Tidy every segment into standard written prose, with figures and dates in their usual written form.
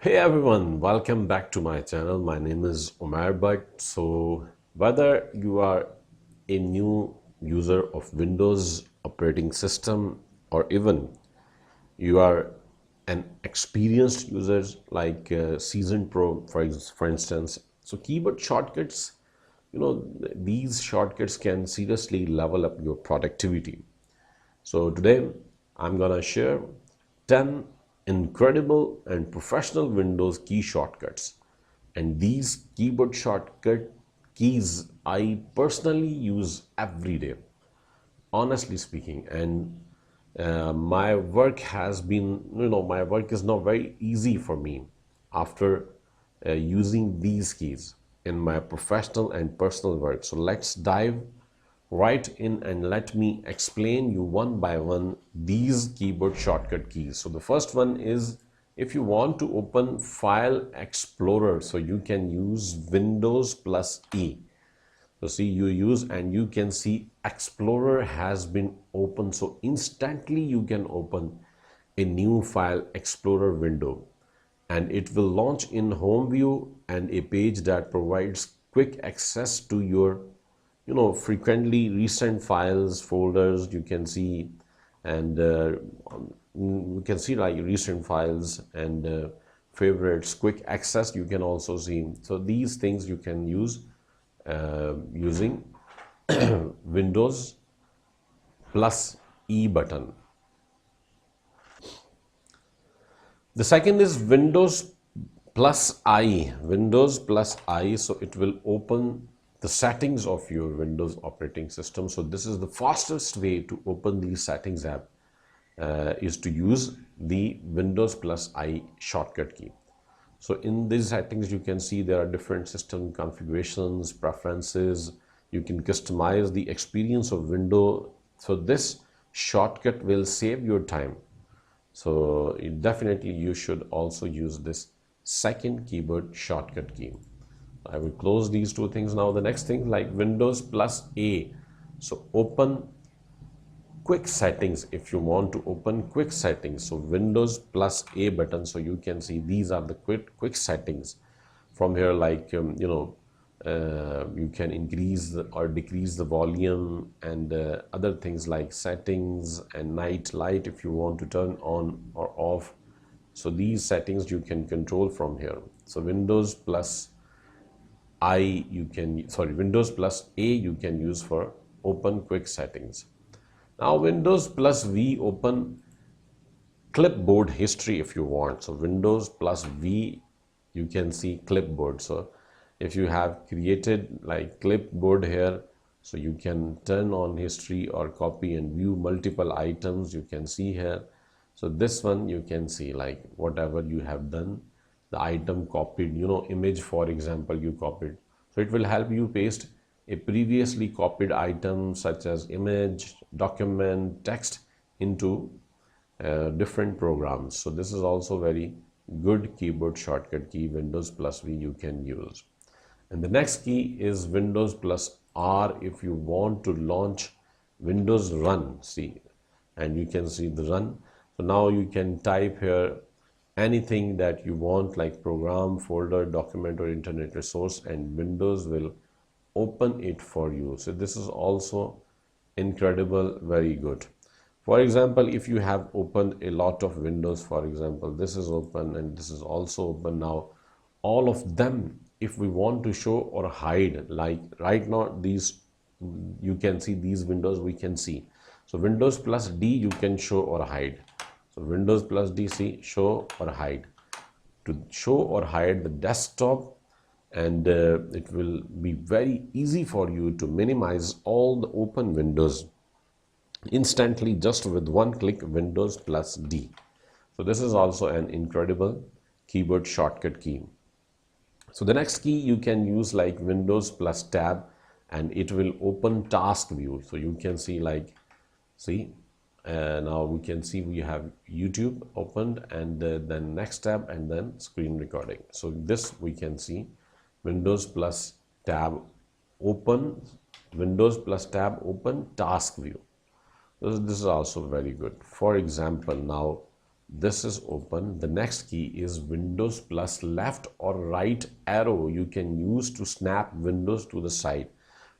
Hey everyone, welcome back to my channel. My name is Omar Bhatt. So, whether you are a new user of Windows operating system or even you are an experienced user like Seasoned Pro, for instance, so keyboard shortcuts, these shortcuts can seriously level up your productivity. So today I'm gonna share 10 incredible and professional Windows key shortcuts. And these keyboard shortcut keys I personally use every day, honestly speaking. And my work has been, my work is now very easy for me after using these keys in my professional and personal work. So let's dive right in and let me explain you one by one these keyboard shortcut keys. So the first one is, if you want to open File Explorer, so you can use Windows plus E. So see, you use and you can see Explorer has been opened. So instantly you can open a new File Explorer window and it will launch in home view and a page that provides quick access to your frequently recent files, folders. You can see, and you can see like recent files and favorites, quick access you can also see. So these things you can use using Windows plus E button. The second is Windows plus I. Windows plus I, so it will open the settings of your Windows operating system. So this is the fastest way to open the settings app, is to use the Windows plus I shortcut key. So in these settings, you can see there are different system configurations, preferences. You can customize the experience of window. So this shortcut will save your time. So definitely you should also use this second keyboard shortcut key. I will close these two things now. The next thing, like Windows plus A. So open quick settings. If you want to open quick settings, so Windows plus A button, so you can see these are the quick settings from here. Like you can increase or decrease the volume and other things like settings and night light if you want to turn on or off. So these settings you can control from here. So Windows plus Windows plus A you can use for open quick settings. Now Windows plus V, open clipboard history if you want. So Windows plus V, you can see clipboard. So if you have created like clipboard here, so you can turn on history or copy and view multiple items you can see here. So this one you can see like whatever you have done, the item copied, image for example you copied. So it will help you paste a previously copied item such as image, document, text into different programs. So this is also very good keyboard shortcut key, Windows plus V you can use. And the next key is Windows plus R if you want to launch Windows Run. See, and you can see the run. So now you can type here anything that you want, like program, folder, document, or internet resource, and Windows will open it for you. So this is also incredible, very good. For example, if you have opened a lot of windows, for example, this is open and this is also open. Now all of them, if we want to show or hide, like right now these, you can see these windows we can see. So Windows plus D you can show or hide. So Windows plus D, see, show or hide. To show or hide the desktop, and it will be very easy for you to minimize all the open windows instantly just with one click, Windows plus D. So this is also an incredible keyboard shortcut key. So the next key you can use like Windows plus tab and it will open task view. So you can see like, see, now we can see we have YouTube opened and then next tab and then screen recording. So this we can see Windows plus tab open, Windows plus tab open task view. This is also very good. For example, now This is open. The next key is Windows plus left or right arrow you can use to snap windows to the side.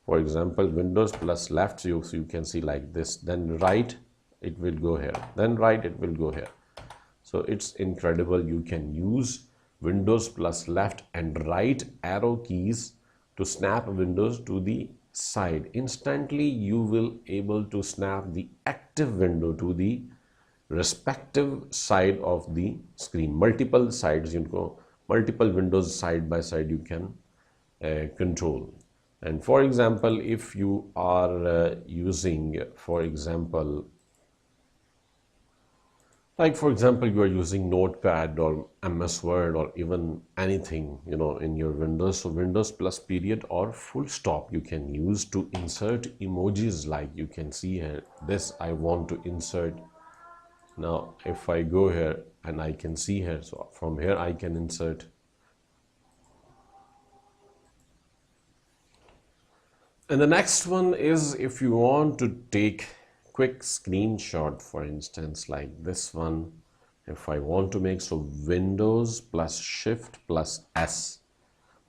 For example, Windows plus left, so you can see like this, then right it will go here, then right it will go here. So it's incredible. You can use Windows plus left and right arrow keys to snap windows to the side. Instantly you will able to snap the active window to the respective side of the screen. Multiple sides, multiple windows side by side you can control. And for example, if you are using, for example, you are using Notepad or MS Word or even anything, in your Windows. So Windows plus period or full stop you can use to insert emojis, like you can see here. This I want to insert. Now, if I go here and I can see here, so from here I can insert. And the next one is if you want to take quick screenshot, for instance, like this one. If I want to make, so Windows plus Shift plus S,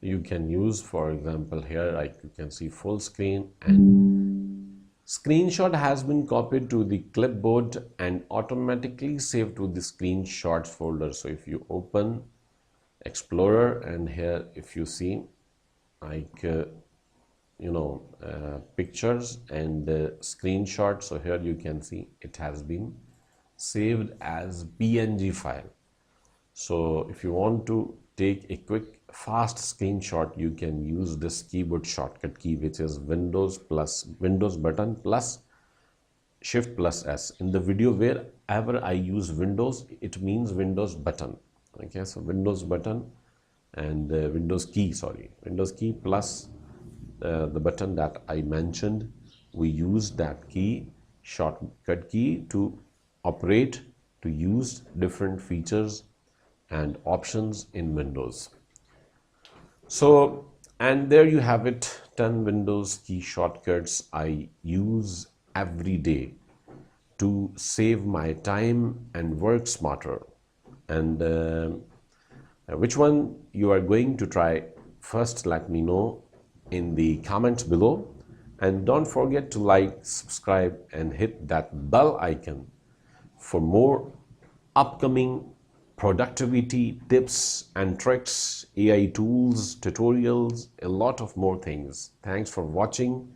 you can use, for example, here like you can see full screen, and screenshot has been copied to the clipboard and automatically saved to the screenshots folder. So if you open Explorer, and here if you see like pictures and screenshots, so here you can see it has been saved as PNG file. So if you want to take a quick fast screenshot, you can use this keyboard shortcut key, which is Windows button plus Shift plus S. In the video, wherever I use Windows, it means Windows button. Okay, so Windows button and Windows key plus the button that I mentioned. We use that key, shortcut key, to operate, to use different features and options in Windows. So, and there you have it, 10 Windows key shortcuts I use every day to save my time and work smarter. And which one you are going to try first, let me know in the comments below. And don't forget to like, subscribe and hit that bell icon for more upcoming productivity tips and tricks, AI tools, tutorials, a lot of more things. Thanks for watching,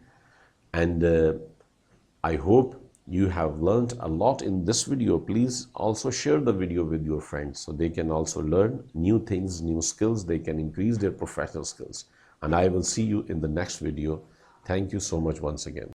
and I hope you have learned a lot in this video. Please also share the video with your friends so they can also learn new things, new skills. They can increase their professional skills. And I will see you in the next video. Thank you so much once again.